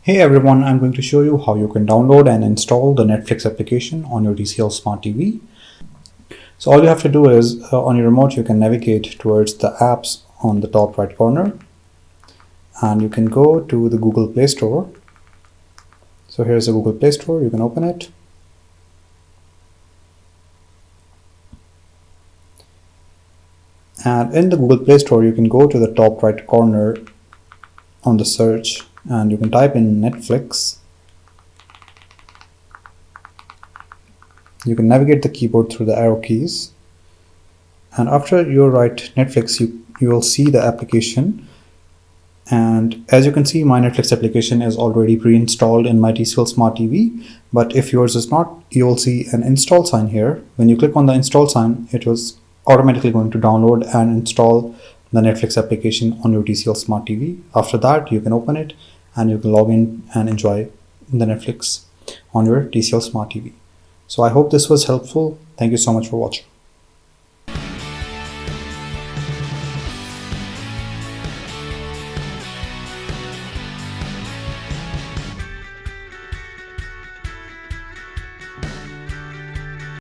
Hey everyone, I'm going to show you how you can download and install the Netflix application on your TCL Smart TV. So all you have to do is on your remote you can navigate towards the apps on the top right corner and you can go to the Google Play Store. So here's the Google Play Store, you can open it. And in the Google Play Store you can go to the top right corner on the search and you can type in Netflix. You can navigate the keyboard through the arrow keys, and after you write Netflix you will see the application, and as you can see my Netflix application is already pre-installed in my TCL Smart TV, but if yours is not, you will see an install sign here. When you click on the install sign, it was automatically going to download and install the Netflix application on your TCL Smart TV. After that you can open it and you can log in and enjoy the Netflix on your TCL Smart TV. So I hope this was helpful. Thank you so much for watching.